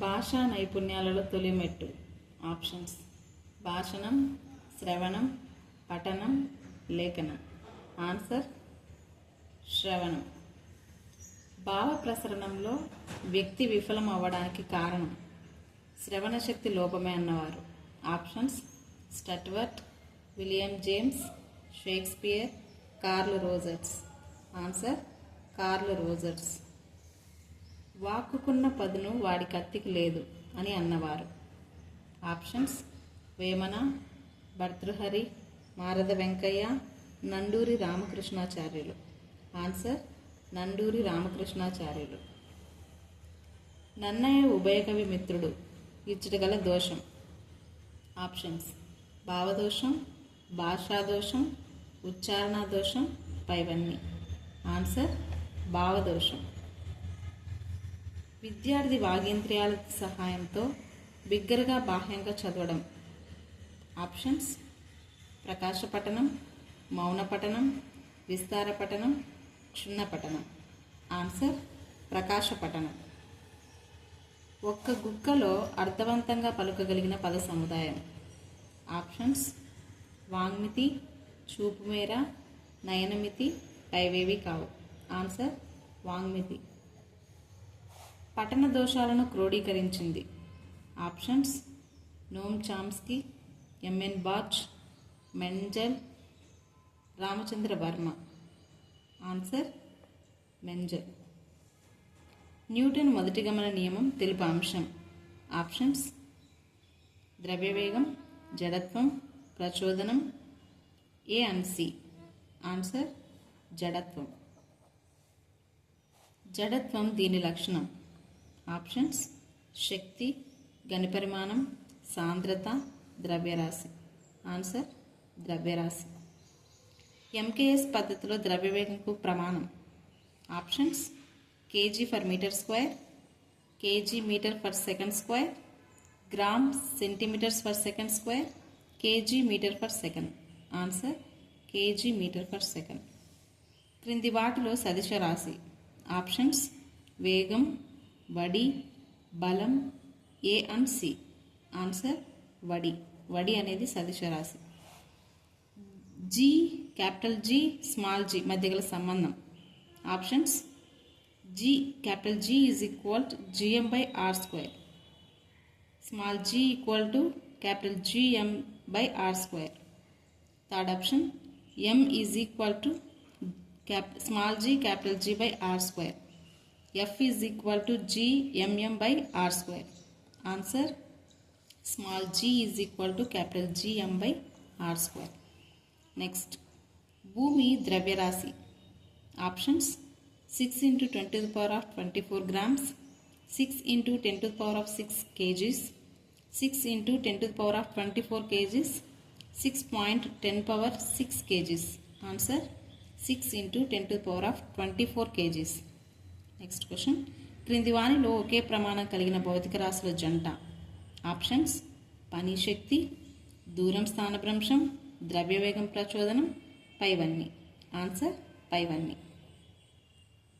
భాషా నైపుణ్యాలలో తొలి మెట్టు. ఆప్షన్స్: భాషణం, శ్రవణం, పఠనం, లేఖనం. ఆన్సర్: శ్రవణం. భావ ప్రసరణంలో వ్యక్తి విఫలం అవ్వడానికి కారణం శ్రవణ శక్తి లోపమే అన్నవారు. Options: Stewart, William James, Shakespeare, Carl Rogers. Answer: Carl Rogers. వాక్కుకున్న పదును వాడి కత్తికి లేదు అని అన్నవారు. ఆప్షన్స్: వేమన, భర్తృహరి, మారద వెంకయ్య, నండూరి రామకృష్ణాచార్యులు. ఆన్సర్: నండూరి రామకృష్ణాచార్యులు. నన్నయ ఉభయకవి మిత్రుడు ఇచ్చటగల దోషం. ఆప్షన్స్: భావదోషం, భాషాదోషం, ఉచ్చారణ దోషం, పైవన్నీ. ఆన్సర్: భావదోషం. విద్యార్థి వాగేంద్రియాల సహాయంతో బిగ్గరగా బాహ్యంగా చదవడం. ఆప్షన్స్: ప్రకాశ పఠనం, మౌన పఠనం, విస్తార పఠనం, క్షుణ్ణ పఠనం. ఆన్సర్: ప్రకాశ పఠనం. ఒక్క గుక్కలో అర్థవంతంగా పలుకగలిగిన పద సముదాయం. ఆప్షన్స్: వాంగ్మితి, చూపుమేర, నయనమితి, పైవేవి కావు. ఆన్సర్: వాంగ్మితి. పఠన దోషాలను క్రోడీకరించింది. ఆప్షన్స్: నోమ్ చామ్స్కీ, ఎంఎన్ బాచ్, Menzel, Ramachandra Varma. Answer: Menzel. Newton మొదటి గమన నియమం తెలుపు అంశం. ఆప్షన్స్: ద్రవ్యవేగం, జడత్వం, ప్రచోదనం. A and C. ఆన్సర్: జడత్వం. జడత్వం దీని లక్షణం. ఆప్షన్స్: శక్తి, ఘనపరిమాణం, సాంద్రత, ద్రవ్యరాశి. ఆన్సర్: ద్రవ్యరాశి. ఎంకేఎస్ పద్ధతిలో ద్రవ్యవేగంకు ప్రమాణం. Options: KG per metre square, KG metre per second square, gram centimetres per second square, KG metre per second. Answer: KG metre per second. క్రింది వాటిలో సదిశ రాశి. ఆప్షన్స్: వేగం, వడి, బలం. ఏ అండ్ సి. ఆన్సర్: వడి. వడి అనేది సదిశ రాశి. G, capital G, small G మధ్య గల సంబంధం. Options: G, capital G is equal to GM by R square. Small G equal to capital GM by R square. Third option: M is equal to small G capital G by R square. F is equal to GMM by R square. Answer: small G is equal to capital GM by R square. Next, భూమి ద్రవ్యరాశి. Options: 6 × 10⁻24 grams, 6 × 10⁻6 kgs, 6 × 10⁻24 kgs, 6.10⁻6 kgs. Answer: 6 × 10⁻24 kgs. Next question, క్రింది వానిలో ఒకే ప్రమాణం కలిగిన భౌతిక రాశుల జంట. Options: పని శక్తి, దూరం స్థానభ్రంశం, ద్రవ్యవేగం ప్రచోదనం, పైవన్నీ. ఆన్సర్: పైవన్నీ.